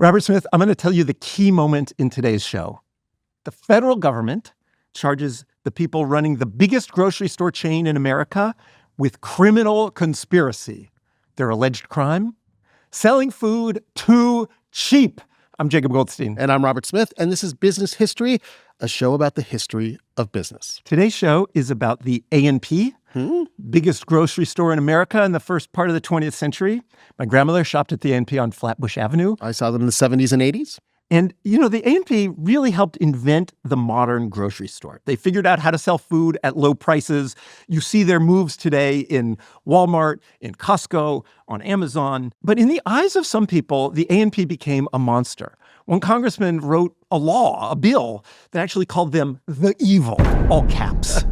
Robert Smith, I'm going to tell you the key moment in today's show. The federal government charges the people running the biggest grocery store chain in America with criminal conspiracy. Their alleged crime? Selling food too cheap. I'm Jacob Goldstein. And I'm Robert Smith, and this is Business History, a show about the history of business. Today's show is about the A&P, biggest grocery store in America in the first part of the 20th century. My grandmother shopped at the A&P on Flatbush Avenue. I saw them in the 70s and 80s. And, you know, the A&P really helped invent the modern grocery store. They figured out how to sell food at low prices. You see their moves today in Walmart, in Costco, on Amazon. But in the eyes of some people, the A&P became a monster. One congressman wrote a bill that actually called them the evil, all caps.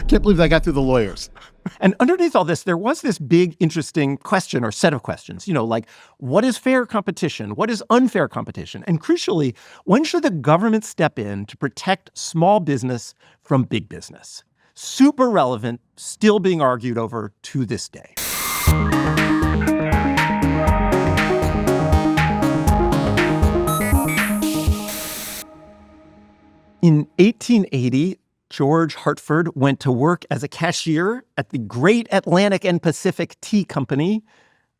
Can't believe that got through the lawyers. And underneath all this, there was this big, interesting question or set of questions, like what is fair competition? What is unfair competition? And crucially, when should the government step in to protect small business from big business? Super relevant, still being argued over to this day. In 1880, George Hartford went to work as a cashier at the Great Atlantic and Pacific Tea Company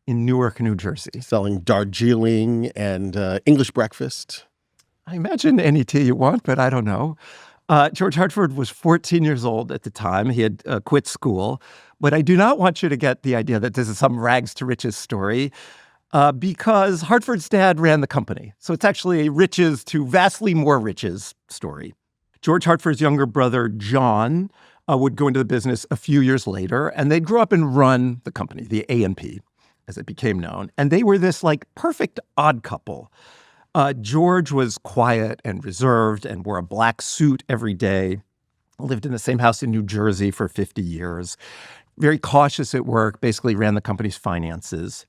in Newark, New Jersey. Selling Darjeeling and English breakfast. I imagine any tea you want, but I don't know. George Hartford was 14 years old at the time. He had quit school. But I do not want you to get the idea that this is some rags to riches story because Hartford's dad ran the company. So it's actually a riches to vastly more riches story. George Hartford's younger brother, John, would go into the business a few years later, and they'd grow up and run the company, the A&P, as it became known. And they were this, perfect odd couple. George was quiet and reserved and wore a black suit every day, lived in the same house in New Jersey for 50 years, very cautious at work, basically ran the company's finances.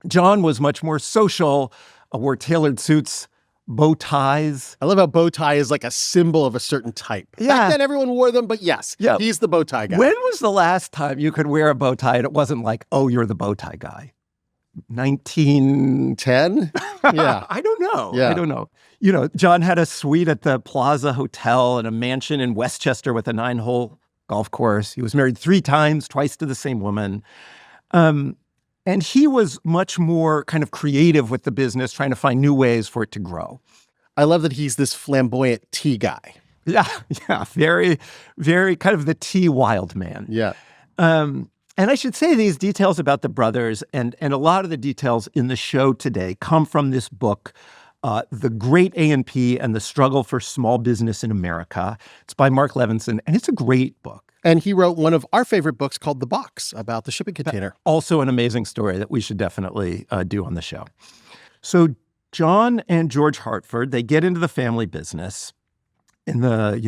John was much more social, wore tailored suits, bow ties. I love how bow tie is like a symbol of a certain type. Yeah. Back then, everyone wore them, but yes, he's the bow tie guy. When was the last time you could wear a bow tie and it wasn't like, oh, you're the bow tie guy? 1910? Yeah. I don't know. Yeah. I don't know. John had a suite at the Plaza Hotel and a mansion in Westchester with a 9-hole golf course. He was married 3 times, twice to the same woman. And he was much more kind of creative with the business, trying to find new ways for it to grow. I love that he's this flamboyant tea guy. Yeah, very, very kind of the tea wild man. Yeah. And I should say these details about the brothers and a lot of the details in the show today come from this book, The Great A&P and the Struggle for Small Business in America. It's by Mark Levinson, and it's a great book. And he wrote one of our favorite books called The Box about the shipping container. Also an amazing story that we should definitely do on the show. So John and George Hartford, they get into the family business in the,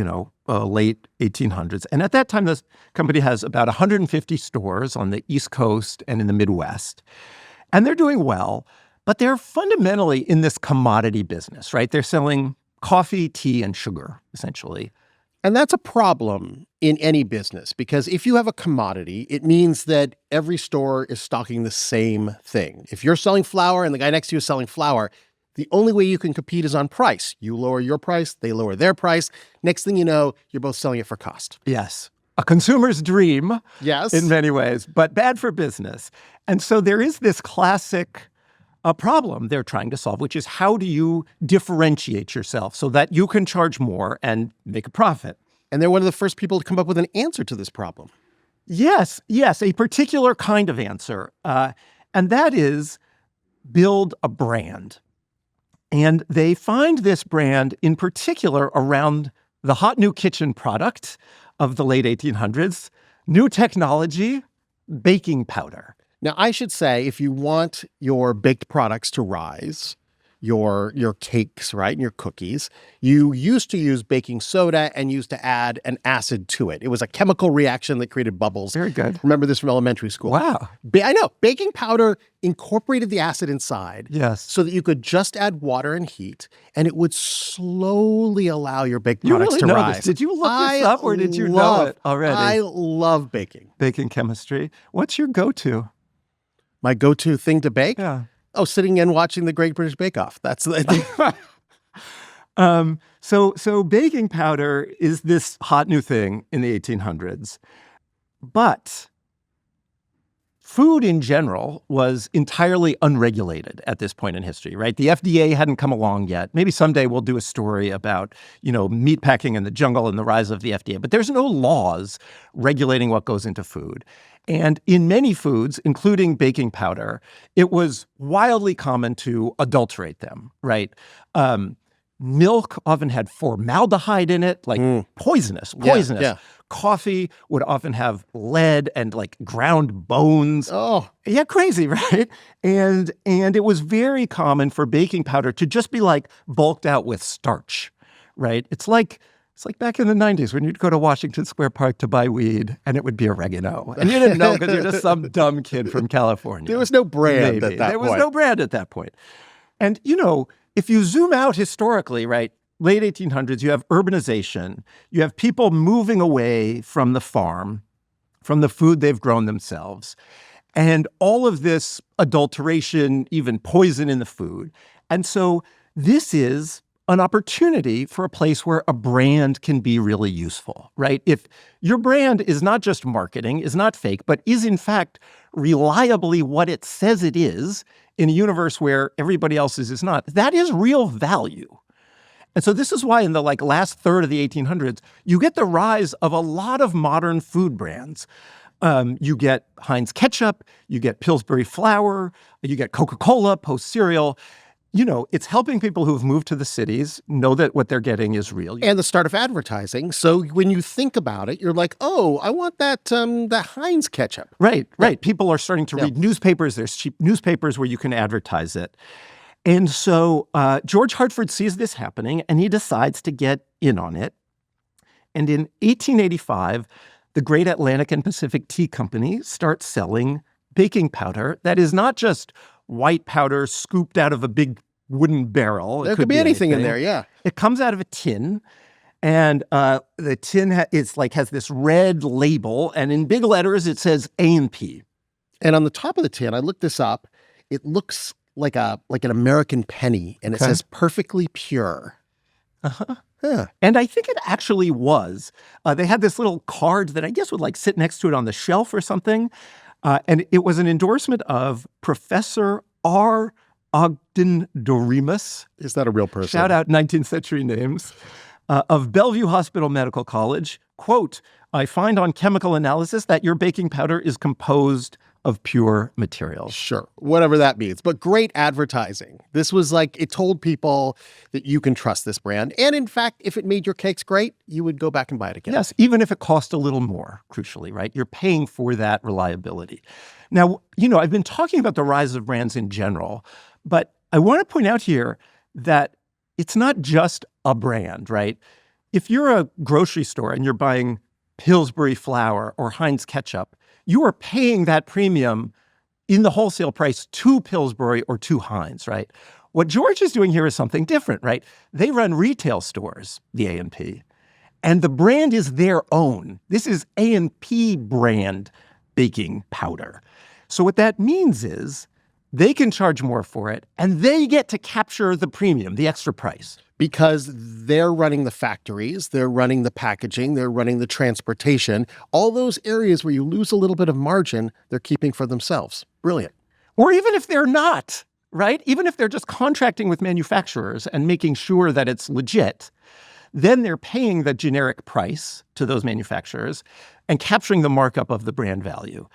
late 1800s. And at that time, this company has about 150 stores on the East Coast and in the Midwest. And they're doing well, but they're fundamentally in this commodity business, right? They're selling coffee, tea, and sugar, essentially. And that's a problem in any business, because if you have a commodity, it means that every store is stocking the same thing. If you're selling flour and the guy next to you is selling flour, the only way you can compete is on price. You lower your price, they lower their price. Next thing you know, you're both selling it for cost. Yes. A consumer's dream, yes, in many ways, but bad for business. And so there is this classic problem they're trying to solve, which is how do you differentiate yourself so that you can charge more and make a profit? And they're one of the first people to come up with an answer to this problem. Yes, a particular kind of answer. And that is build a brand. And they find this brand in particular around the hot new kitchen product of the late 1800s, new technology, baking powder. Now, I should say, if you want your baked products to rise, your cakes, right, and your cookies, you used to use baking soda and used to add an acid to it. It was a chemical reaction that created bubbles. Very good. Remember this from elementary school. Wow. I know. Baking powder incorporated the acid inside. Yes. So that you could just add water and heat, and it would slowly allow your baked products to rise. This. Did you look this up, or did you know it already? I love baking. Baking chemistry. What's your go-to? My go-to thing to bake? Yeah. Oh, sitting and watching the Great British Bake Off. That's So baking powder is this hot new thing in the 1800s, but food in general was entirely unregulated at this point in history, right? The FDA hadn't come along yet. Maybe someday we'll do a story about, meatpacking in the jungle and the rise of the FDA, but there's no laws regulating what goes into food. And in many foods, including baking powder, it was wildly common to adulterate them, right? Milk often had formaldehyde in it, like poisonous. Yeah. Coffee would often have lead and like ground bones. Oh. Yeah, crazy, right? And it was very common for baking powder to just be like bulked out with starch, right? It's like back in the 90s when you'd go to Washington Square Park to buy weed and it would be oregano. And you didn't know because you're just some dumb kid from California. There was no brand at that point. There was no brand at that point. And, if you zoom out historically, right, late 1800s, you have urbanization. You have people moving away from the farm, from the food they've grown themselves. And all of this adulteration, even poison in the food. And so this is an opportunity for a place where a brand can be really useful, right? If your brand is not just marketing, is not fake, but is in fact reliably what it says it is in a universe where everybody else's is not, that is real value. And so this is why in the last third of the 1800s, you get the rise of a lot of modern food brands. You get Heinz ketchup, you get Pillsbury flour, you get Coca-Cola, Post cereal. It's helping people who've moved to the cities know that what they're getting is real. And the start of advertising. So when you think about it, you're like, oh, I want that Heinz ketchup. Right. People are starting to read newspapers. There's cheap newspapers where you can advertise it. And so George Hartford sees this happening, and he decides to get in on it. And in 1885, the Great Atlantic and Pacific Tea Company starts selling baking powder that is not just white powder scooped out of a big wooden barrel. There could be anything in there, yeah. It comes out of a tin, and the tin has this red label, and in big letters it says A&P. And on the top of the tin, I looked this up, it looks like an American penny, and it says perfectly pure. Uh-huh. Yeah. And I think it actually was. They had this little card that I guess would sit next to it on the shelf or something. And it was an endorsement of Professor R. Ogden Doremus. Is that a real person? Shout out 19th century names. Of Bellevue Hospital Medical College. Quote, I find on chemical analysis that your baking powder is composed of pure materials. Sure, whatever that means. But great advertising. This was it told people that you can trust this brand. And in fact, if it made your cakes great, you would go back and buy it again. Yes, even if it cost a little more, crucially, right? You're paying for that reliability. Now, I've been talking about the rise of brands in general, but I want to point out here that it's not just a brand, right? If you're a grocery store and you're buying Pillsbury flour or Heinz ketchup, you are paying that premium in the wholesale price to Pillsbury or to Heinz, right? What George is doing here is something different, right? They run retail stores, the A&P, and the brand is their own. This is A&P brand baking powder. So what that means is they can charge more for it, and they get to capture the premium, the extra price. Because they're running the factories, they're running the packaging, they're running the transportation. All those areas where you lose a little bit of margin, they're keeping for themselves. Brilliant. Or even if they're not, right? Even if they're just contracting with manufacturers and making sure that it's legit, then they're paying the generic price to those manufacturers and capturing the markup of the brand value.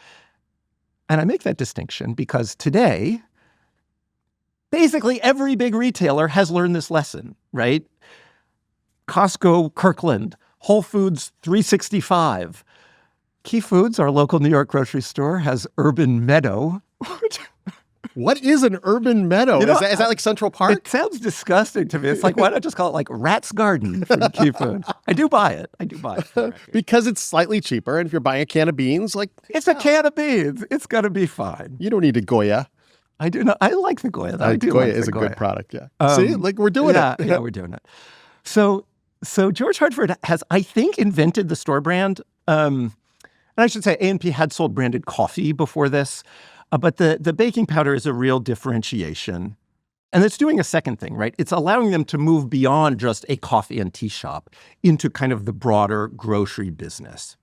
And I make that distinction because today, basically every big retailer has learned this lesson, right? Costco, Kirkland, Whole Foods 365. Key Foods, our local New York grocery store, has Urban Meadow. What is an urban meadow? Is that like Central Park? It sounds disgusting to me. It's why not just call it Rat's Garden from Key Food? I do buy it. Because it's slightly cheaper. And if you're buying a can of beans, it's a can of beans. It's going to be fine. You don't need a Goya. I do not. I like the Goya. Goya is a good product, yeah. See, we're doing it. Yeah, we're doing it. So George Hartford has, I think, invented the store brand. And I should say A&P had sold branded coffee before this. But the baking powder is a real differentiation. And it's doing a second thing, right? It's allowing them to move beyond just a coffee and tea shop into kind of the broader grocery business.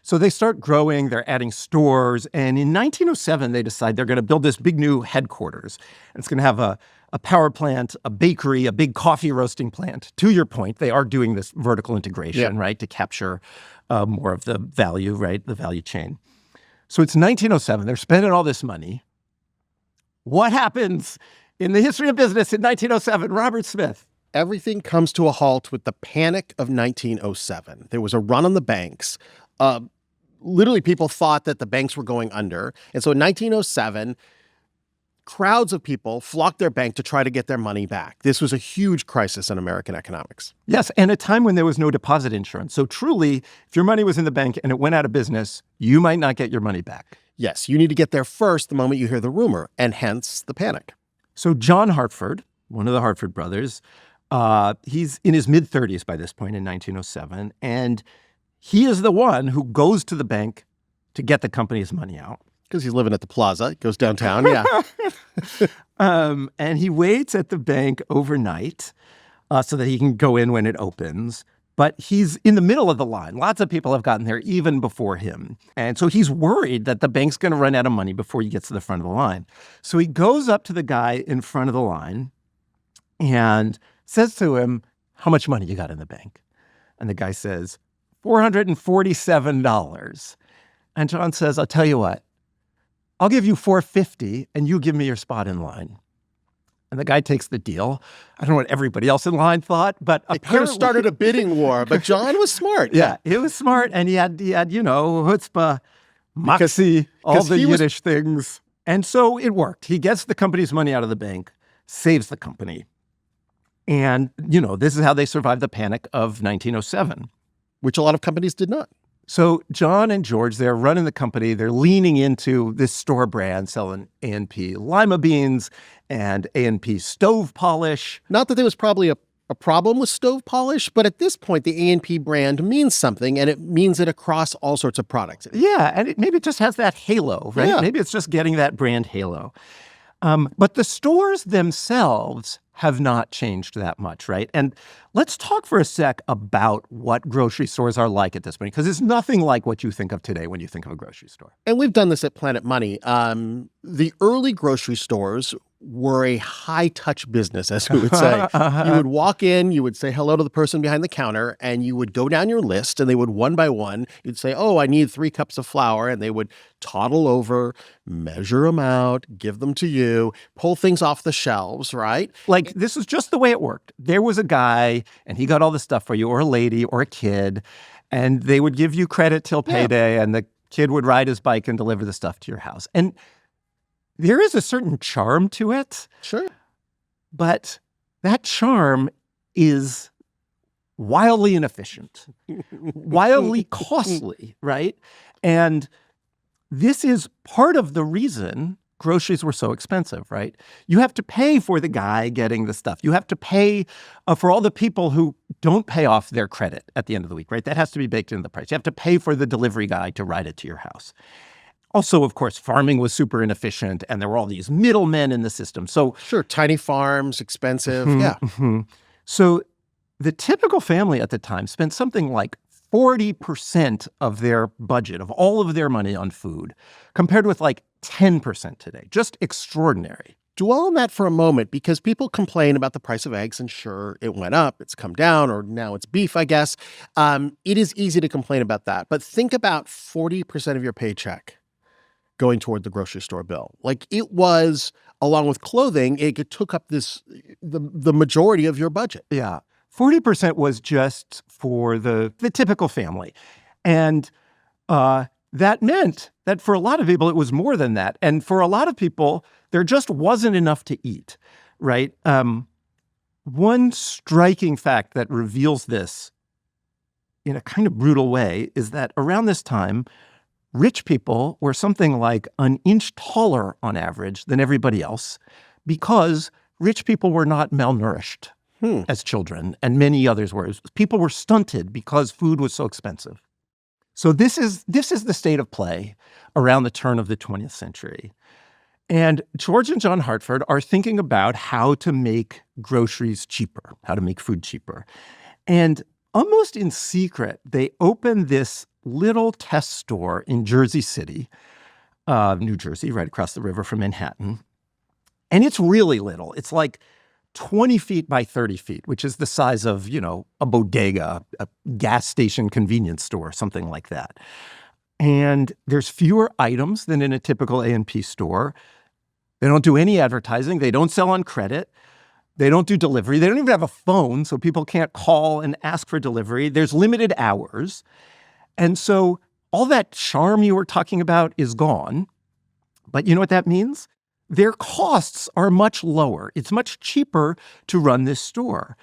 So they start growing, they're adding stores, and in 1907, they decide they're going to build this big new headquarters. And it's going to have a power plant, a bakery, a big coffee roasting plant. To your point, they are doing this vertical integration, right, to capture more of the value, right, the value chain. So it's 1907, they're spending all this money. What happens in the history of business in 1907, Robert Smith? Everything comes to a halt with the panic of 1907. There was a run on the banks. Literally, people thought that the banks were going under. And so in 1907, crowds of people flocked their bank to try to get their money back. This was a huge crisis in American economics. Yes, and a time when there was no deposit insurance. So truly, if your money was in the bank and it went out of business, you might not get your money back. Yes, you need to get there first the moment you hear the rumor, and hence the panic. So John Hartford, one of the Hartford brothers, he's in his mid-30s by this point in 1907, and he is the one who goes to the bank to get the company's money out. Because he's living at the plaza. He goes downtown, yeah. And he waits at the bank overnight so that he can go in when it opens. But he's in the middle of the line. Lots of people have gotten there even before him. And so he's worried that the bank's going to run out of money before he gets to the front of the line. So he goes up to the guy in front of the line and says to him, "How much money you got in the bank?" And the guy says, $447. And John says, "I'll tell you what, I'll give you $450 and you give me your spot in line." And the guy takes the deal. I don't know what everybody else in line thought, but it could have started a bidding war, but John was smart. Yeah, he was smart, and he had chutzpah, moxie, all the Yiddish things. And so it worked. He gets the company's money out of the bank, saves the company. And, this is how they survived the panic of 1907. Which a lot of companies did not. So John and George, they're running the company. They're leaning into this store brand, selling A&P lima beans and A&P stove polish. Not that there was probably a problem with stove polish, but at this point, the A&P brand means something, and it means it across all sorts of products. Yeah, and maybe it just has that halo, right? Yeah. Maybe it's just getting that brand halo. But the stores themselves have not changed that much, right? And let's talk for a sec about what grocery stores are like at this point, because it's nothing like what you think of today when you think of a grocery store. And we've done this at Planet Money. The early grocery stores were a high-touch business, as we would say. You would walk in, you would say hello to the person behind the counter, and you would go down your list, and they would one by one, you'd say, "Oh, I need 3 cups of flour," and they would toddle over, measure them out, give them to you, pull things off the shelves, right? Like, this is just the way it worked. There was a guy, and he got all the stuff for you, or a lady, or a kid, and they would give you credit till payday, and the kid would ride his bike and deliver the stuff to your house. And there is a certain charm to it. Sure. But that charm is wildly inefficient, wildly costly, right? And this is part of the reason groceries were so expensive, right? You have to pay for the guy getting the stuff. You have to pay for all the people who don't pay off their credit at the end of the week, right? That has to be baked into the price. You have to pay for the delivery guy to ride it to your house. Also, of course, farming was super inefficient, and there were all these middlemen in the system. So sure, tiny farms, expensive, yeah. So the typical family at the time spent something like 40% of their budget, of all of their money on food, compared with like 10% today. Just extraordinary. Dwell on that for a moment, because people complain about the price of eggs, and sure, it went up, it's come down, or now it's beef, I guess. It is easy to complain about that. But think about 40% of your paycheck going toward the grocery store bill. Like, it was, along with clothing, it took up the majority of your budget. Yeah. 40% was just for the typical family. And that meant that for a lot of people, it was more than that. And for a lot of people, there just wasn't enough to eat, right? One striking fact that reveals this in a kind of brutal way is that around this time, rich people were something like an inch taller on average than everybody else because rich people were not malnourished as children, and many others were. People were stunted because food was so expensive. So this is the state of play around the turn of the 20th century. And George and John Hartford are thinking about how to make groceries cheaper, how to make food cheaper. And almost in secret, they open this little test store in Jersey City, New Jersey, right across the river from Manhattan. And it's really little. It's like 20 feet by 30 feet, which is the size of, a bodega, a gas station convenience store, something like that. And there's fewer items than in a typical A&P store. They don't do any advertising. They don't sell on credit. They don't do delivery. They don't even have a phone, so people can't call and ask for delivery. There's limited hours. And so all that charm you were talking about is gone. But you know what that means? Their costs are much lower. It's much cheaper to run this store,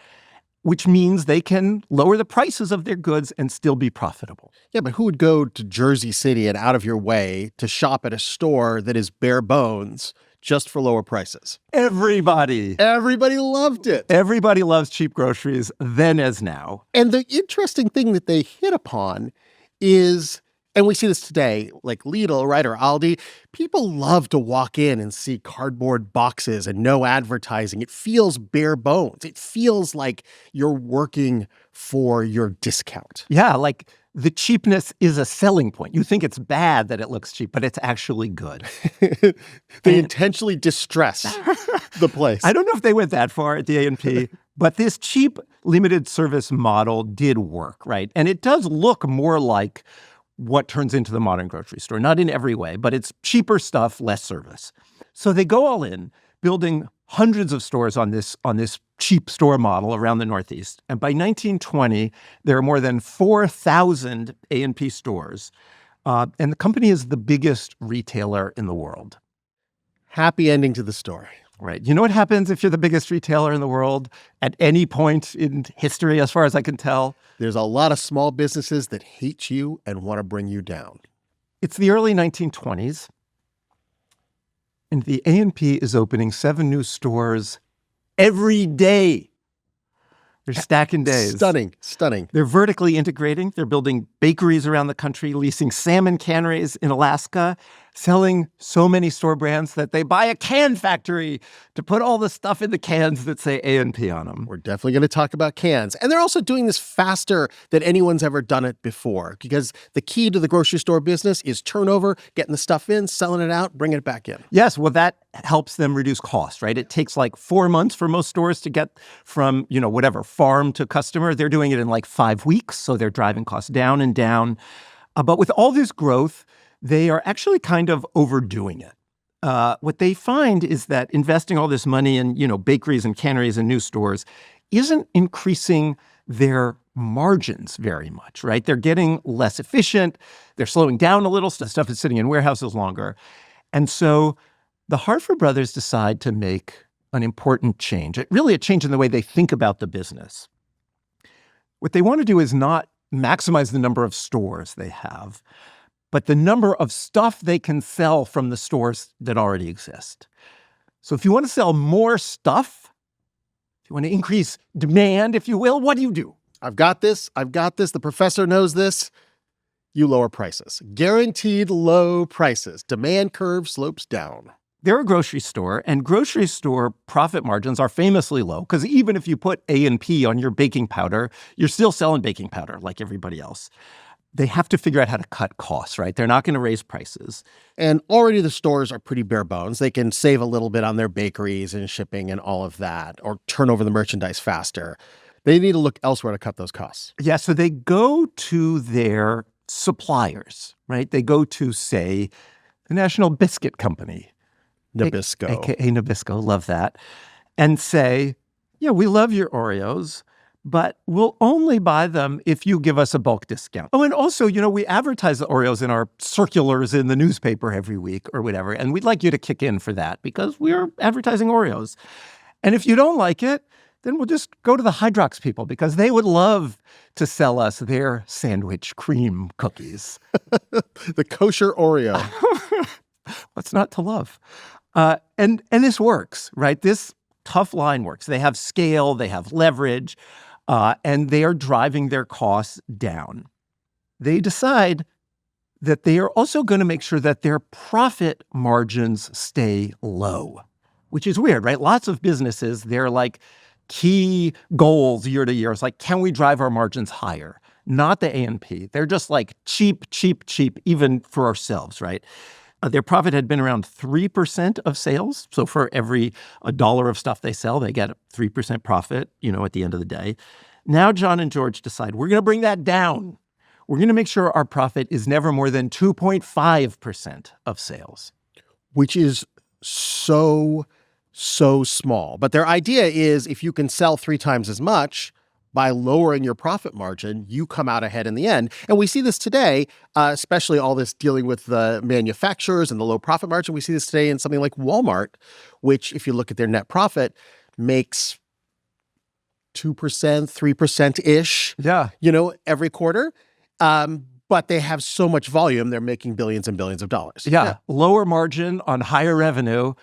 which means they can lower the prices of their goods and still be profitable. Yeah, but who would go to Jersey City and out of your way to shop at a store that is bare bones just for lower prices? Everybody. Everybody loved it. Everybody loves cheap groceries, then as now. And the interesting thing that they hit upon is, and we see this today, like Lidl, right, or Aldi, people love to walk in and see cardboard boxes and no advertising. It feels bare bones. It feels like you're working for your discount. Yeah, like the cheapness is a selling point. You think it's bad that it looks cheap, but it's actually good. They intentionally distress the place. I don't know if they went that far at the A&P, but this cheap limited service model did work, right? And it does look more like what turns into the modern grocery store. Not in every way, but it's cheaper stuff, less service. So they go all in, building hundreds of stores on this cheap store model around the Northeast. And by 1920, there are more than 4,000 A&P stores. And the company is the biggest retailer in the world. Happy ending to the story. Right. You know what happens if you're the biggest retailer in the world at any point in history, as far as I can tell? There's a lot of small businesses that hate you and want to bring you down. It's the early 1920s, and the A&P is opening 7 new stores every day. They're stacking days. Stunning. They're vertically integrating. They're building bakeries around the country, leasing salmon canneries in Alaska, selling so many store brands that they buy a can factory to put all the stuff in the cans that say A&P on them. We're definitely going to talk about cans. And they're also doing this faster than anyone's ever done it before, because the key to the grocery store business is turnover, getting the stuff in, selling it out, bringing it back in. Yes, well, that helps them reduce costs, right? It takes like 4 months for most stores to get from, whatever, farm to customer. They're doing it in like 5 weeks, so they're driving costs down and down. But with all this growth, they are actually kind of overdoing it. What they find is that investing all this money in, bakeries and canneries and new stores isn't increasing their margins very much, right? They're getting less efficient. They're slowing down a little. Stuff is sitting in warehouses longer. And so the Hartford brothers decide to make an important change, really a change in the way they think about the business. What they want to do is not maximize the number of stores they have, but the number of stuff they can sell from the stores that already exist. So if you want to sell more stuff, if you want to increase demand, if you will, what do? I've got this. The professor knows this. You lower prices. Guaranteed low prices. Demand curve slopes down. They're a grocery store, and grocery store profit margins are famously low because even if you put A&P on your baking powder, you're still selling baking powder like everybody else. They have to figure out how to cut costs, right? They're not going to raise prices. And already the stores are pretty bare bones. They can save a little bit on their bakeries and shipping and all of that, or turn over the merchandise faster. They need to look elsewhere to cut those costs. Yeah, so they go to their suppliers, right? They go to, say, the National Biscuit Company. Nabisco. AKA Nabisco, love that. And say, yeah, we love your Oreos, but we'll only buy them if you give us a bulk discount. Oh, and also, we advertise the Oreos in our circulars in the newspaper every week or whatever, and we'd like you to kick in for that because we're advertising Oreos. And if you don't like it, then we'll just go to the Hydrox people because they would love to sell us their sandwich cream cookies. The kosher Oreo. What's not to love? And this works, right? This tough line works. They have scale, they have leverage, and they are driving their costs down. they decide that they are also going to make sure that their profit margins stay low, which is weird, right? Lots of businesses, they're like key goals year to year. It's like, can we drive our margins higher? Not the A&P. They're just like cheap, cheap, cheap, even for ourselves, right? Their profit had been around 3% of sales. So for every $1 of stuff they sell, they get 3% profit, at the end of the day. Now John and George decide, we're going to bring that down. We're going to make sure our profit is never more than 2.5% of sales. Which is so small. But their idea is if you can sell 3 times as much, by lowering your profit margin, you come out ahead in the end. And we see this today, especially all this dealing with the manufacturers and the low profit margin. We see this today in something like Walmart, which, if you look at their net profit, makes 2%, 3%-ish, every quarter. But they have so much volume, they're making billions and billions of dollars. Yeah. Lower margin on higher revenue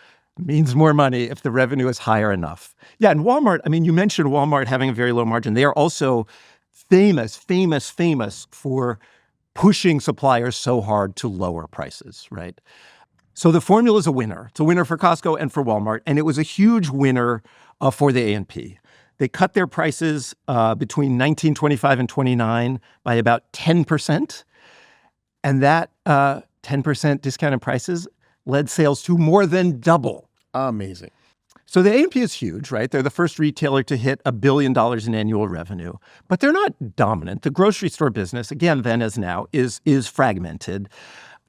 means more money if the revenue is higher enough. Yeah, and Walmart, you mentioned Walmart having a very low margin. They are also famous for pushing suppliers so hard to lower prices, right? So the formula is a winner. It's a winner for Costco and for Walmart, and it was a huge winner for the A&P. They cut their prices between 1925 and 29 by about 10%, and that 10% discounted prices led sales to more than double. Amazing. So the A&P is huge, right? They're the first retailer to hit $1 billion in annual revenue, but they're not dominant. The grocery store business, again, then as now, is fragmented.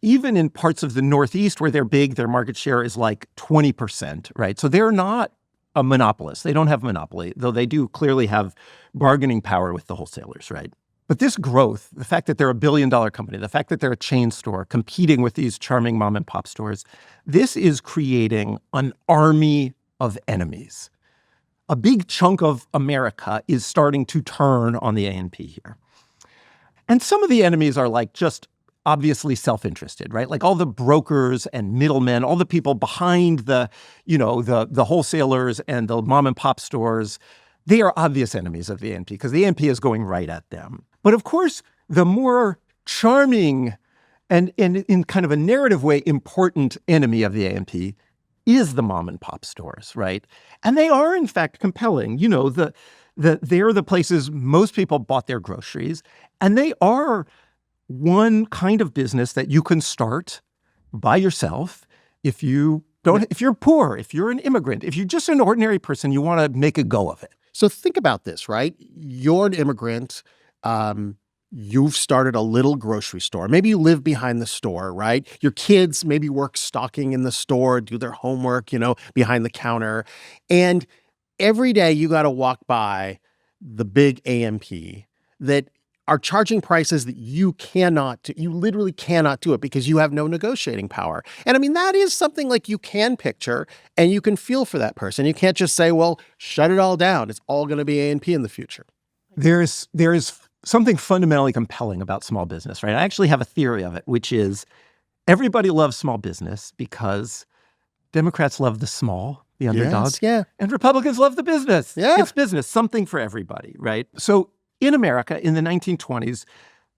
Even in parts of the Northeast where they're big, their market share is like 20%, right? So they're not a monopolist. They don't have a monopoly, though they do clearly have bargaining power with the wholesalers, right? But this growth, the fact that they're a $1 billion company, the fact that they're a chain store competing with these charming mom and pop stores, this is creating an army of enemies. A big chunk of America is starting to turn on the A&P here. And some of the enemies are like just obviously self-interested, right? Like all the brokers and middlemen, all the people behind the wholesalers and the mom and pop stores, they are obvious enemies of the A&P because the A&P is going right at them. But of course, the more charming and in kind of a narrative way important enemy of the A&P is the mom and pop stores, right? And they are, in fact, compelling. They're the places most people bought their groceries, and they are one kind of business that you can start by yourself if you're poor, if you're an immigrant, if you're just an ordinary person, you want to make a go of it. So think about this, right? You're an immigrant. You've started a little grocery store. Maybe you live behind the store, right? Your kids maybe work stocking in the store, do their homework, behind the counter. And every day you got to walk by the big A&P that are charging prices that you literally cannot do it because you have no negotiating power. And that is something like you can picture and you can feel for that person. You can't just say, well, shut it all down. It's all going to be A&P in the future. There is something fundamentally compelling about small business, right? I actually have a theory of it, which is everybody loves small business because Democrats love the small, the underdogs, and Republicans love the business. Yeah. It's business, something for everybody, right? So in America in the 1920s,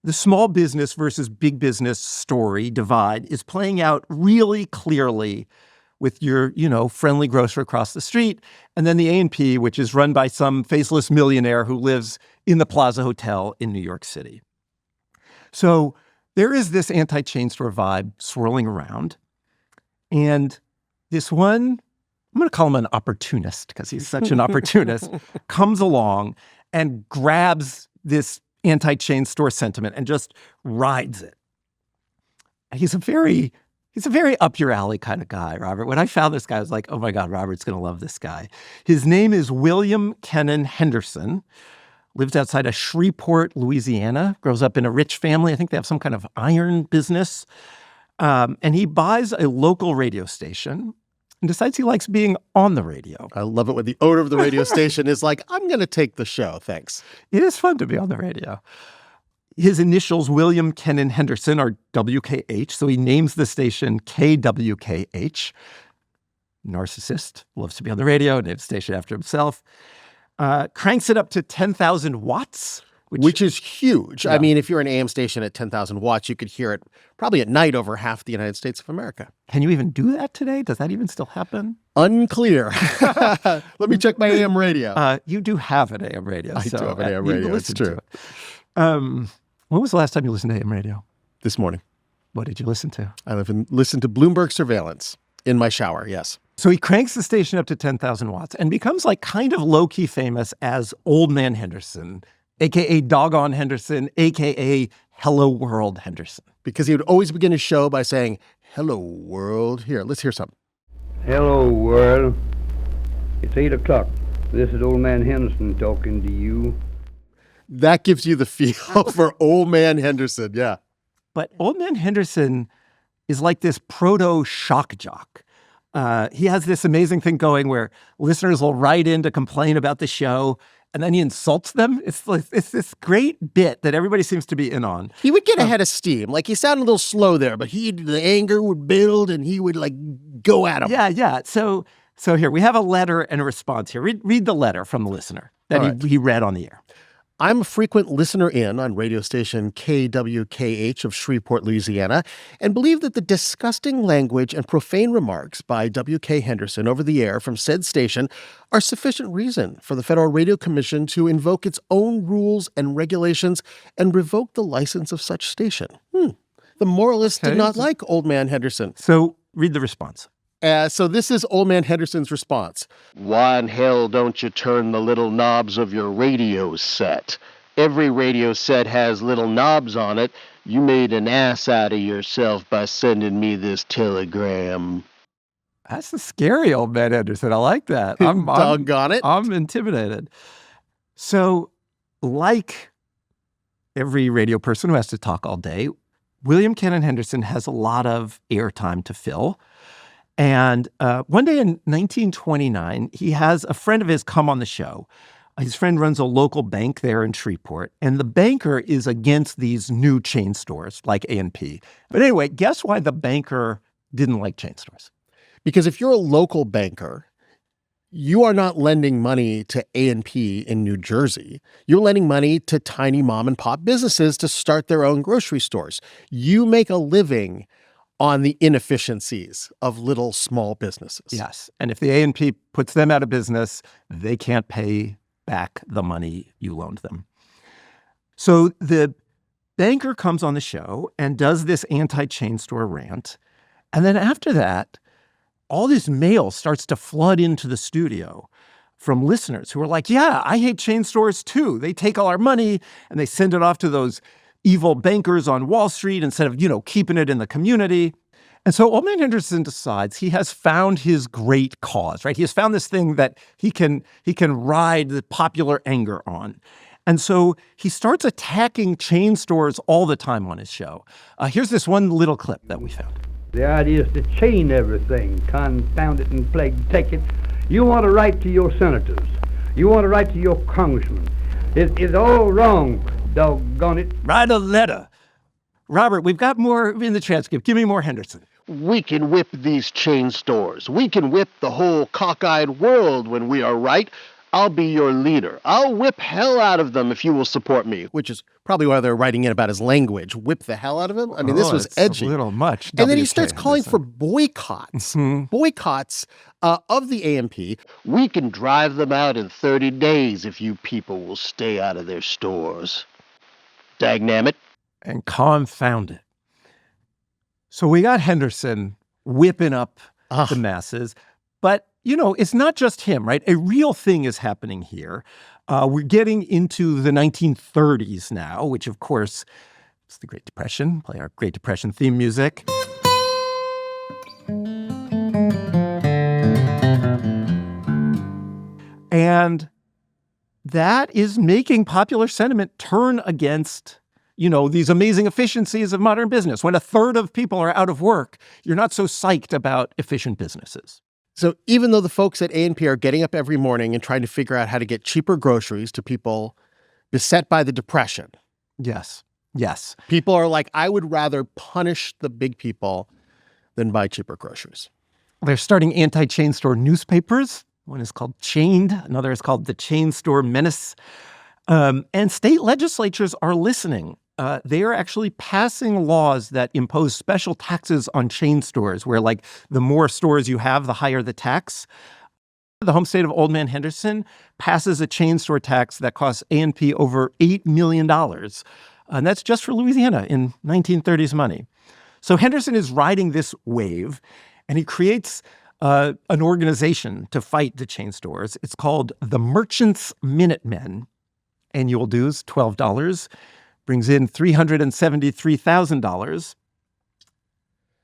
the small business versus big business story divide is playing out really clearly with your, friendly grocer across the street, and then the A&P, which is run by some faceless millionaire who lives in the Plaza Hotel in New York City. So there is this anti-chain store vibe swirling around, and this one, I'm going to call him an opportunist because he's such an opportunist, comes along and grabs this anti-chain store sentiment and just rides it. He's a very up your alley kind of guy, Robert. When I found this guy, I was like, oh my God, Robert's going to love this guy. His name is William Kennan Henderson. Lives outside of Shreveport, Louisiana. Grows up in a rich family. I think they have some kind of iron business. And he buys a local radio station and decides he likes being on the radio. I love it when the owner of the radio station is like, I'm going to take the show, thanks. It is fun to be on the radio. His initials, William Kennan Henderson, are WKH, so he names the station KWKH. Narcissist, loves to be on the radio, named the station after himself. Cranks it up to 10,000 watts, which is huge. Yeah. I mean, if you're an AM station at 10,000 watts, you could hear it probably at night over half the United States of America. Can you even do that today? Does that even still happen? Unclear. Let me check my AM radio. You do have an AM radio. I so do have an AM you radio. listen It's true. to it. When was the last time you listened to AM radio? This morning, What did you listen to? I listened to Bloomberg Surveillance in my shower, yes. So he cranks the station up to 10,000 watts and becomes like kind of low-key famous as Old Man Henderson, a.k.a. Doggone Henderson, a.k.a. Hello World Henderson. Because he would always begin his show by saying, "Hello, world." Here, let's hear something. Hello, world. It's 8 o'clock. This is Old Man Henderson talking to you. That gives you the feel for Old Man Henderson, yeah. But Old Man Henderson is like this proto-shock jock. He has this amazing thing going where listeners will write in to complain about the show, and then he insults them. It's this great bit that everybody seems to be in on. He would get ahead of steam. Like, he sounded a little slow there, but the anger would build, and he would, like, go at him. Yeah. So here, we have a letter and a response here. Read the letter from the listener that he read on the air. I'm a frequent listener on radio station KWKH of Shreveport, Louisiana, and believe that the disgusting language and profane remarks by W.K. Henderson over the air from said station are sufficient reason for the Federal Radio Commission to invoke its own rules and regulations and revoke the license of such station. The moralists did not like Old Man Henderson. So read the response. So this is Old Man Henderson's response. Why in hell don't you turn the little knobs of your radio set? Every radio set has little knobs on it. You made an ass out of yourself by sending me this telegram. That's a scary Old Man Henderson. I like that. Doggone it. I'm intimidated. So, like every radio person who has to talk all day, William Cannon Henderson has a lot of airtime to fill. And one day in 1929, he has a friend of his come on the show. His friend runs a local bank there in Shreveport, and the banker is against these new chain stores like A&P. But anyway, guess why the banker didn't like chain stores? Because if you're a local banker, you are not lending money to A&P in New Jersey. You're lending money to tiny mom and pop businesses to start their own grocery stores. You make a living on the inefficiencies of little small businesses. Yes. And if the A&P puts them out of business, they can't pay back the money you loaned them. So the banker comes on the show and does this anti-chain store rant. And then after that, all this mail starts to flood into the studio from listeners who are like, yeah, I hate chain stores too. They take all our money and they send it off to those evil bankers on Wall Street instead of, keeping it in the community. And so Old Man Henderson decides he has found his great cause, right? He has found this thing that he can ride the popular anger on. And so he starts attacking chain stores all the time on his show. Here's this one little clip that we found. The idea is to chain everything, confound it and plague take it. You want to write to your senators. You want to write to your congressmen. It's all wrong, doggone it. Write a letter. Robert, we've got more in the transcript. Give me more Henderson. We can whip these chain stores. We can whip the whole cockeyed world when we are right. I'll be your leader. I'll whip hell out of them if you will support me. Which is probably why they're writing in about his language. Whip the hell out of him? I mean, this was edgy. A little much. And then he WK starts calling for Henderson. boycotts. Boycotts of the A&P. We can drive them out in 30 days if you people will stay out of their stores. Dagnammit. And confound it. So we got Henderson whipping up the masses. But, it's not just him, right? A real thing is happening here. We're getting into the 1930s now, which, of course, is the Great Depression. Play our Great Depression theme music. And that is making popular sentiment turn against these amazing efficiencies of modern business. When a third of people are out of work, you're not so psyched about efficient businesses. So even though the folks at A&P are getting up every morning and trying to figure out how to get cheaper groceries to people beset by the Depression. Yes. People are like, I would rather punish the big people than buy cheaper groceries. They're starting anti-chain store newspapers. One is called Chained. Another is called The Chain Store Menace. And state legislatures are listening. They are actually passing laws that impose special taxes on chain stores, where like the more stores you have, the higher the tax. The home state of Old Man Henderson passes a chain store tax that costs A&P over $8 million. And that's just for Louisiana in 1930s money. So Henderson is riding this wave, and he creates an organization to fight the chain stores. It's called the Merchants' Minutemen. Annual dues, $12, brings in $373,000.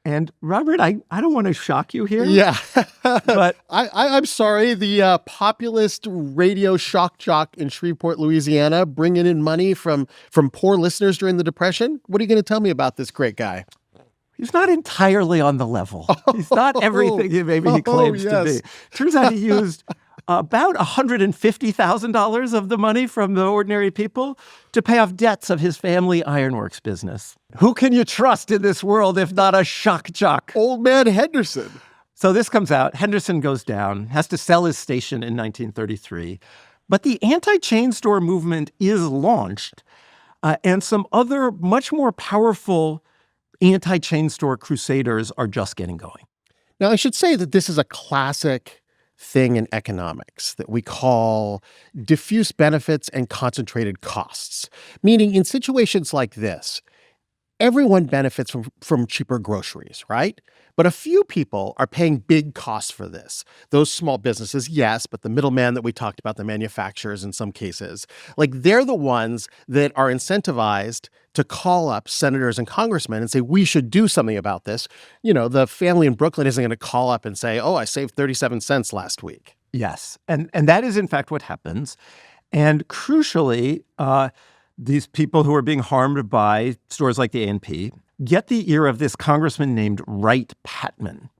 And Robert, I don't want to shock you here. Yeah. But I'm sorry. The populist radio shock jock in Shreveport, Louisiana, bringing in money from poor listeners during the Depression. What are you going to tell me about this great guy? he's not entirely on the level. He's not everything maybe he claims to be. Turns out he used about $150,000 of the money from the ordinary people to pay off debts of his family ironworks business. Who can you trust in this world if not a shock jock? Old man Henderson. So this comes out. Henderson goes down, has to sell his station in 1933. But the anti-chain store movement is launched, and some other much more powerful anti-chain store crusaders are just getting going. Now, I should say that this is a classic thing in economics that we call diffuse benefits and concentrated costs, meaning in situations like this, everyone benefits from cheaper groceries, right? But a few people are paying big costs for this. Those small businesses, yes, but the middleman that we talked about, the manufacturers in some cases, like they're the ones that are incentivized to call up senators and congressmen and say, we should do something about this. You know, the family in Brooklyn isn't going to call up and say, oh, I saved 37 cents last week. Yes. And that is, in fact, what happens. And crucially, these people who are being harmed by stores like the A&P get the ear of this congressman named Wright Patman.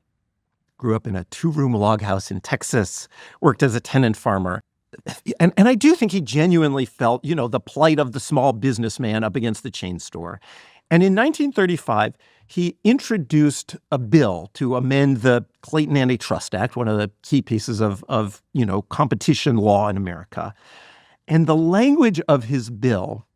Grew up in a 2-room log house in Texas, worked as a tenant farmer. And I do think he genuinely felt, you know, the plight of the small businessman up against the chain store. And in 1935, he introduced a bill to amend the Clayton Antitrust Act, one of the key pieces of competition law in America. And the language of his bill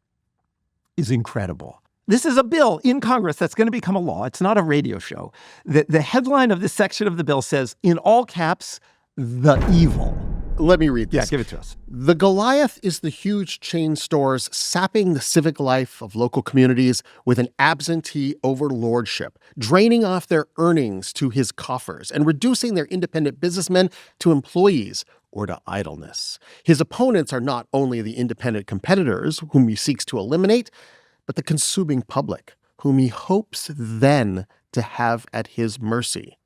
is incredible. This is a bill in Congress that's going to become a law. It's not a radio show. The headline of this section of the bill says, in all caps, the evil. Let me read this. Yeah, give it to us. The Goliath is the huge chain stores sapping the civic life of local communities with an absentee overlordship, draining off their earnings to his coffers and reducing their independent businessmen to employees or to idleness. His opponents are not only the independent competitors whom he seeks to eliminate, but the consuming public, whom he hopes then to have at his mercy.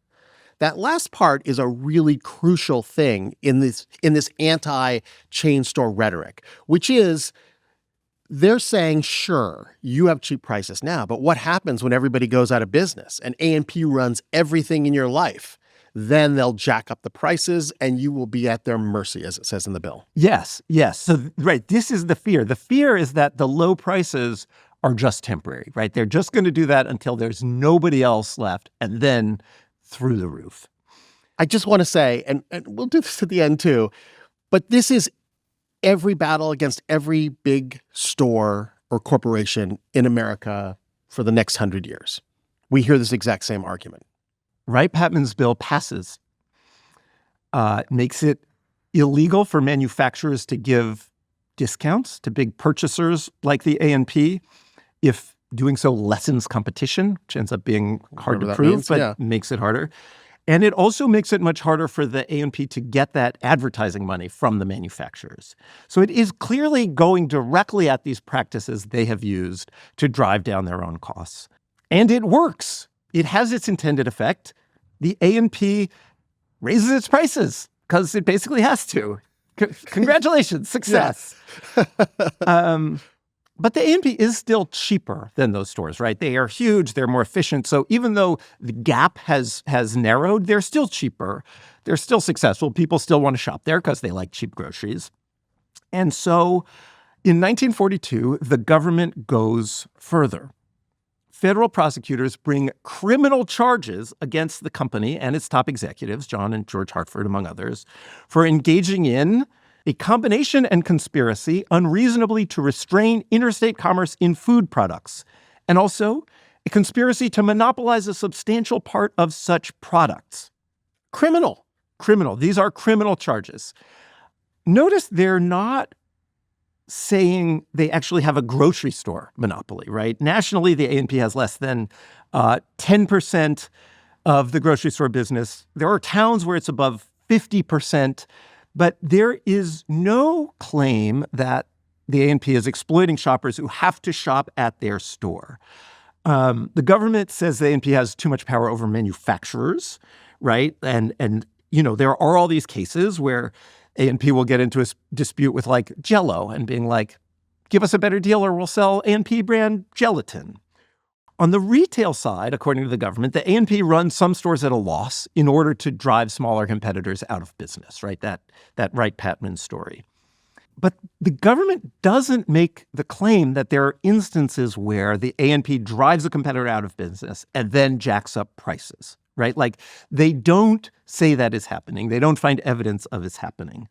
That last part is a really crucial thing in this anti-chain store rhetoric, which is they're saying, sure, you have cheap prices now, but what happens when everybody goes out of business and A&P runs everything in your life? Then they'll jack up the prices and you will be at their mercy, as it says in the bill. Yes. So, right, this is the fear. The fear is that the low prices are just temporary, right? They're just going to do that until there's nobody else left, and then through the roof. I just want to say, and we'll do this at the end too, but this is every battle against every big store or corporation in America for the next 100 years. We hear this exact same argument. Wright Patman's bill passes, makes it illegal for manufacturers to give discounts to big purchasers like the A&P if doing so lessens competition, which ends up being hard to prove, but makes it harder. And it also makes it much harder for the A&P to get that advertising money from the manufacturers. So it is clearly going directly at these practices they have used to drive down their own costs. And it works. It has its intended effect. The A&P raises its prices because it basically has to. Congratulations, success. But the A&P is still cheaper than those stores, right? They are huge. They're more efficient. So even though the gap has narrowed, they're still cheaper. They're still successful. People still want to shop there because they like cheap groceries. And so in 1942, the government goes further. Federal prosecutors bring criminal charges against the company and its top executives, John and George Hartford, among others, for engaging in a combination and conspiracy unreasonably to restrain interstate commerce in food products, and also a conspiracy to monopolize a substantial part of such products. Criminal. Criminal. These are criminal charges. Notice they're not saying they actually have a grocery store monopoly, right? Nationally, the A&P has less than 10% of the grocery store business. There are towns where it's above 50%, but there is no claim that the A&P is exploiting shoppers who have to shop at their store. The government says the A&P has too much power over manufacturers, right? And you know, there are all these cases where A&P will get into a dispute with like Jell-O and being like, give us a better deal or we'll sell A&P brand gelatin. On the retail side, according to the government, the A&P runs some stores at a loss in order to drive smaller competitors out of business, right? That Wright-Patman story. But the government doesn't make the claim that there are instances where the A&P drives a competitor out of business and then jacks up prices, right? Like, they don't say that is happening. They don't find evidence of it happening.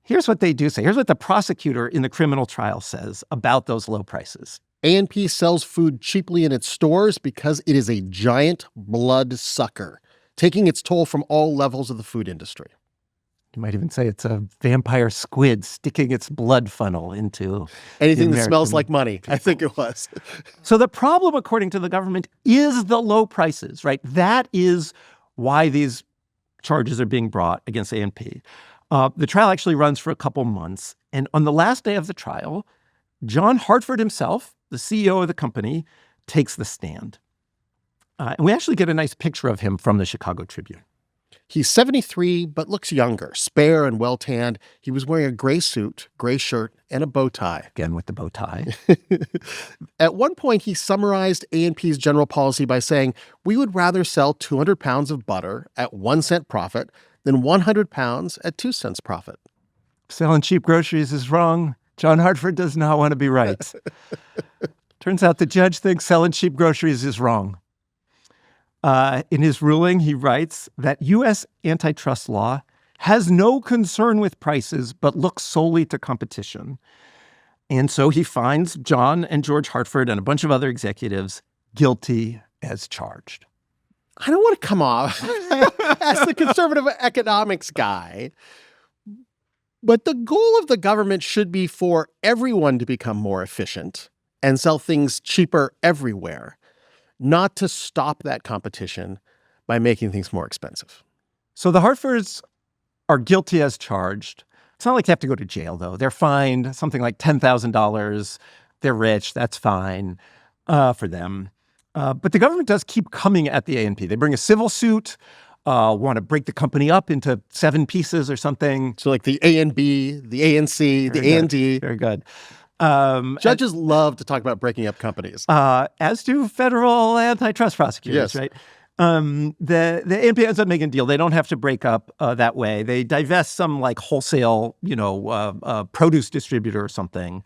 Here's what they do say. Here's what the prosecutor in the criminal trial says about those low prices. A&P sells food cheaply in its stores because it is a giant blood sucker, taking its toll from all levels of the food industry. You might even say it's a vampire squid sticking its blood funnel into anything that smells like money, people. I think it was. So the problem, according to the government, is the low prices, right? That is why these charges are being brought against A&P. The trial actually runs for a couple months. And on the last day of the trial, John Hartford himself, the CEO of the company, takes the stand. And we actually get a nice picture of him from the Chicago Tribune. He's 73, but looks younger, spare and well-tanned. He was wearing a gray suit, gray shirt, and a bow tie. Again with the bow tie. At one point, he summarized A&P's general policy by saying, we would rather sell 200 pounds of butter at 1 cent profit than 100 pounds at 2 cents profit. Selling cheap groceries is wrong. John Hartford does not want to be right. Turns out the judge thinks selling cheap groceries is wrong. In his ruling, he writes that U.S. antitrust law has no concern with prices, but looks solely to competition. And so he finds John and George Hartford and a bunch of other executives guilty as charged. I don't want to come off as the conservative economics guy, but the goal of the government should be for everyone to become more efficient and sell things cheaper everywhere, not to stop that competition by making things more expensive. So the Hartfords are guilty as charged. It's not like they have to go to jail, though. They're fined something like $10,000. They're rich. That's fine for them. But the government does keep coming at the A&P. They bring a civil suit, want to break the company up into 7 pieces or something. So like the A and B, the A and C, the A and D. Very good. Judges love to talk about breaking up companies. As do federal antitrust prosecutors, yes. Right? The A&P ends up making a deal. They don't have to break up that way. They divest some like wholesale, produce distributor or something.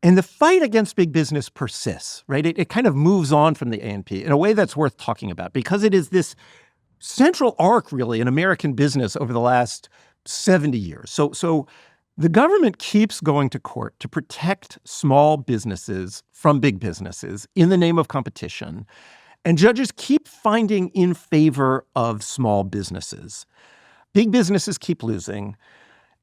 And the fight against big business persists, right? It kind of moves on from the A&P in a way that's worth talking about because it is this central arc, really, in American business over the last 70 years. So the government keeps going to court to protect small businesses from big businesses in the name of competition. And judges keep finding in favor of small businesses. Big businesses keep losing.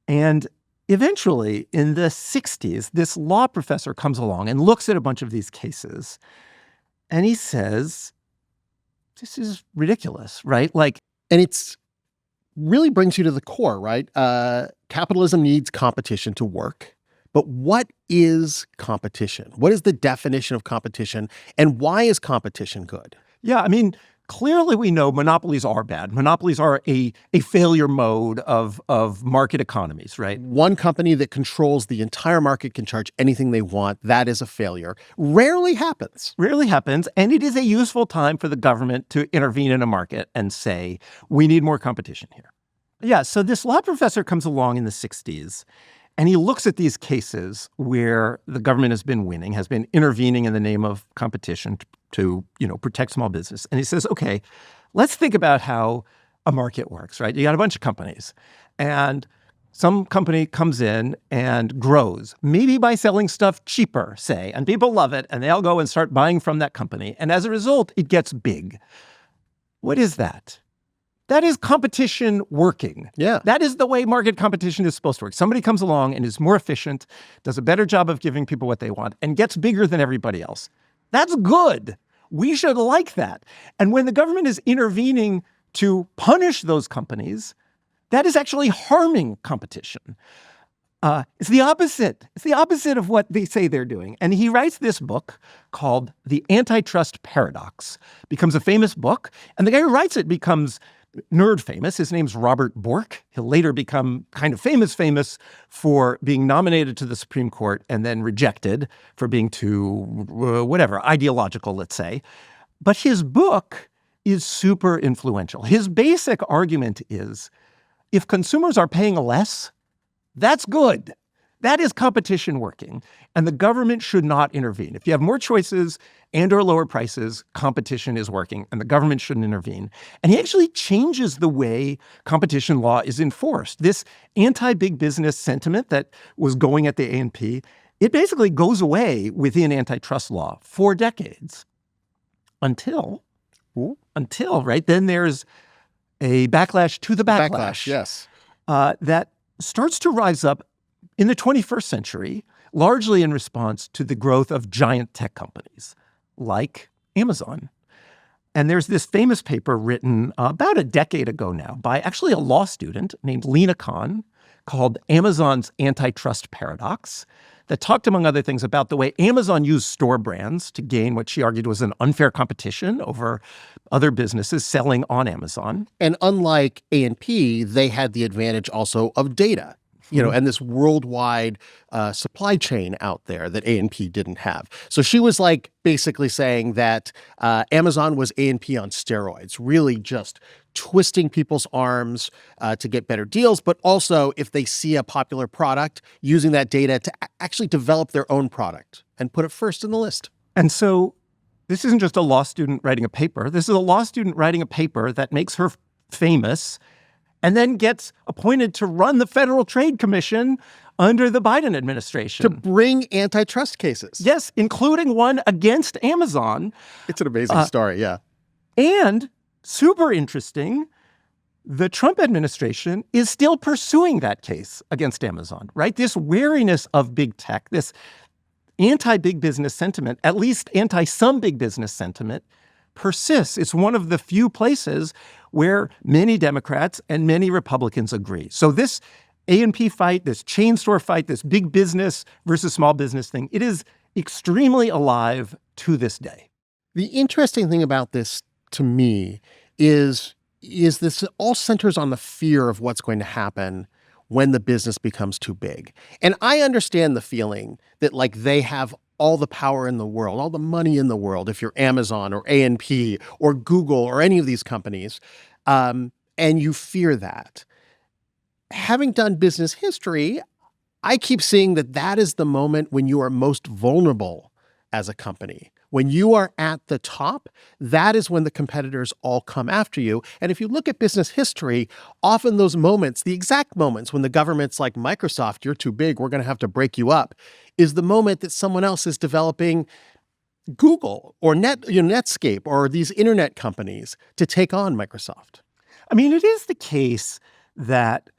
And eventually, in the 60s, this law professor comes along and looks at a bunch of these cases. And he says, this is ridiculous, right? And it's really brings you to the core, right? Capitalism needs competition to work. But what is competition? What is the definition of competition? And why is competition good? Yeah, I mean, clearly we know monopolies are bad. Monopolies are a failure mode of market economies, right? One company that controls the entire market can charge anything they want. That is a failure. Rarely happens. Rarely happens. And it is a useful time for the government to intervene in a market and say, we need more competition here. Yeah, so this law professor comes along in the 60s, and he looks at these cases where the government has been winning, has been intervening in the name of competition to protect small business. And he says, okay, let's think about how a market works, right? You got a bunch of companies, and some company comes in and grows, maybe by selling stuff cheaper, say, and people love it, and they all go and start buying from that company. And as a result, it gets big. What is that? That is competition working. Yeah. That is the way market competition is supposed to work. Somebody comes along and is more efficient, does a better job of giving people what they want, and gets bigger than everybody else. That's good. We should like that. And when the government is intervening to punish those companies, that is actually harming competition. It's the opposite. It's the opposite of what they say they're doing. And he writes this book called The Antitrust Paradox. Becomes a famous book. And the guy who writes it becomes nerd famous. His name's Robert Bork. He'll later become kind of famous for being nominated to the Supreme Court and then rejected for being too, ideological, let's say. But his book is super influential. His basic argument is, if consumers are paying less, that's good. That is competition working. And the government should not intervene. If you have more choices and or lower prices, competition is working, and the government shouldn't intervene. And he actually changes the way competition law is enforced. This anti-big business sentiment that was going at the A&P, it basically goes away within antitrust law for decades. Until, right, then there's a backlash to the backlash. Yes. That starts to rise up in the 21st century, largely in response to the growth of giant tech companies like Amazon. And there's this famous paper written about a decade ago now by actually a law student named Lina Khan called Amazon's Antitrust Paradox that talked, among other things, about the way Amazon used store brands to gain what she argued was an unfair competition over other businesses selling on Amazon. And unlike A&P, they had the advantage also of data, and this worldwide supply chain out there that A&P didn't have. So she was like basically saying that Amazon was A&P on steroids, really just twisting people's arms to get better deals, but also if they see a popular product, using that data to actually develop their own product and put it first in the list. And so this isn't just a law student writing a paper. This is a law student writing a paper that makes her famous and then gets appointed to run the Federal Trade Commission under the Biden administration. To bring antitrust cases. Yes, including one against Amazon. It's an amazing story, yeah. And super interesting, the Trump administration is still pursuing that case against Amazon, right? This wariness of big tech, this anti-big business sentiment, at least anti-some big business sentiment, persists. It's one of the few places where many Democrats and many Republicans agree. So this A&P fight, this chain store fight, this big business versus small business thing, it is extremely alive to this day. The interesting thing about this to me is this all centers on the fear of what's going to happen when the business becomes too big. And I understand the feeling that like they have all the power in the world, all the money in the world, if you're Amazon or A&P or Google or any of these companies, and you fear that. Having done business history, I keep seeing that that is the moment when you are most vulnerable as a company. When you are at the top, that is when the competitors all come after you. And if you look at business history, often those moments, the exact moments when the government's like, Microsoft, you're too big, we're going to have to break you up, is the moment that someone else is developing Google or Netscape or these internet companies to take on Microsoft. I mean, it is the case that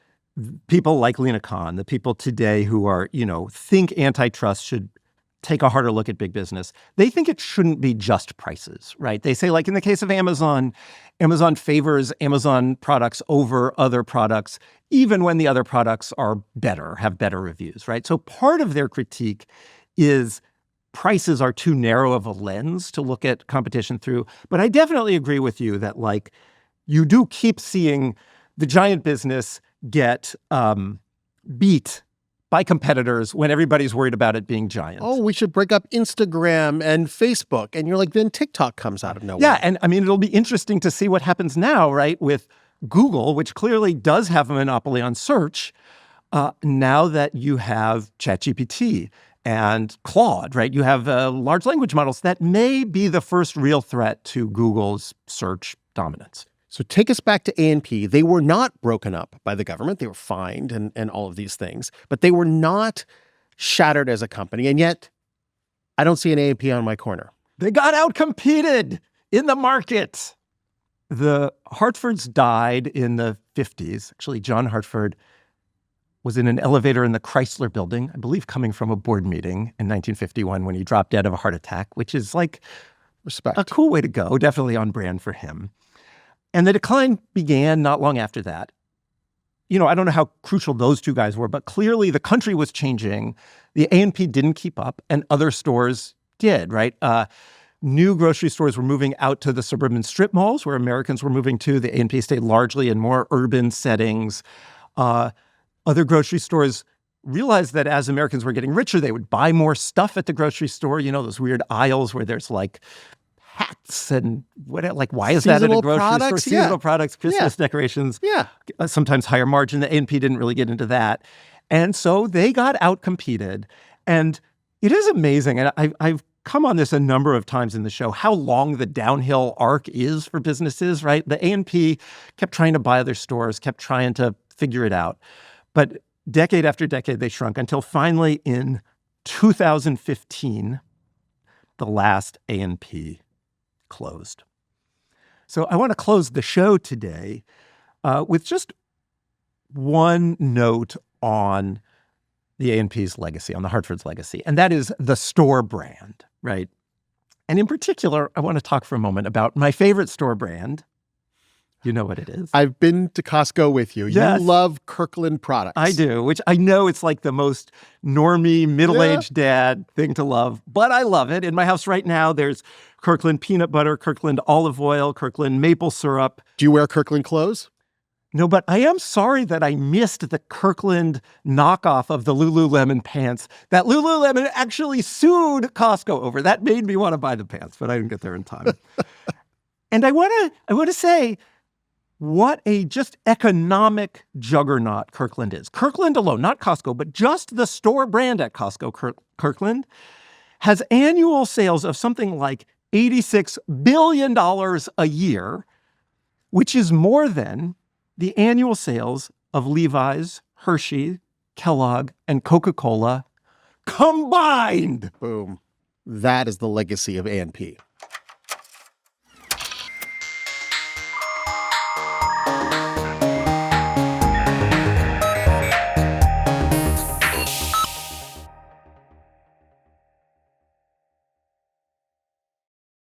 people like Lina Khan, the people today who are, think antitrust should take a harder look at big business. They think it shouldn't be just prices, right? They say, like in the case of Amazon, Amazon favors Amazon products over other products, even when the other products are better, have better reviews, right? So part of their critique is prices are too narrow of a lens to look at competition through. But I definitely agree with you that, like, you do keep seeing the giant business get beat by competitors when everybody's worried about it being giant. Oh, we should break up Instagram and Facebook. And you're like, then TikTok comes out of nowhere. Yeah, and I mean, it'll be interesting to see what happens now, right, with Google, which clearly does have a monopoly on search, now that you have ChatGPT and Claude, right? You have large language models that may be the first real threat to Google's search dominance. So take us back to A&P. They were not broken up by the government. They were fined and all of these things, but they were not shattered as a company. And yet, I don't see an A&P on my corner. They got outcompeted in the market. The Hartfords died in the 50s. Actually, John Hartford was in an elevator in the Chrysler building, I believe coming from a board meeting in 1951 when he dropped dead of a heart attack, which is like Respect. a cool way to go, definitely on brand for him. And the decline began not long after that. You know, I don't know how crucial those two guys were, but clearly the country was changing. The A&P didn't keep up, and other stores did, right? New grocery stores were moving out to the suburban strip malls where Americans were moving to. The A&P stayed largely in more urban settings. Other grocery stores realized that as Americans were getting richer, they would buy more stuff at the grocery store. You know, those weird aisles where there's like hats and what, like, why is that at a grocery store? Seasonal products, Christmas decorations. Yeah. Sometimes higher margin. The A&P didn't really get into that. And so they got outcompeted. And it is amazing. And I've come on this a number of times in the show, how long the downhill arc is for businesses, right? The A&P kept trying to buy other stores, kept trying to figure it out. But decade after decade, they shrunk until finally in 2015, the last A&P closed. So I want to close the show today with just one note on the A&P's legacy, on the Hartford's legacy, and that is the store brand, right? And in particular, I want to talk for a moment about my favorite store brand. You know what it is. I've been to Costco with you. Yes. You love Kirkland products. I do, which I know it's like the most normie, middle-aged dad thing to love, but I love it. In my house right now, there's Kirkland peanut butter, Kirkland olive oil, Kirkland maple syrup. Do you wear Kirkland clothes? No, but I am sorry that I missed the Kirkland knockoff of the Lululemon pants that Lululemon actually sued Costco over. That made me want to buy the pants, but I didn't get there in time. And I want to say what a just economic juggernaut Kirkland is. Kirkland alone, not Costco, but just the store brand at Costco, Kirkland, has annual sales of something like $86 billion a year, which is more than the annual sales of Levi's, Hershey, Kellogg, and Coca-Cola combined. Boom. That is the legacy of A&P.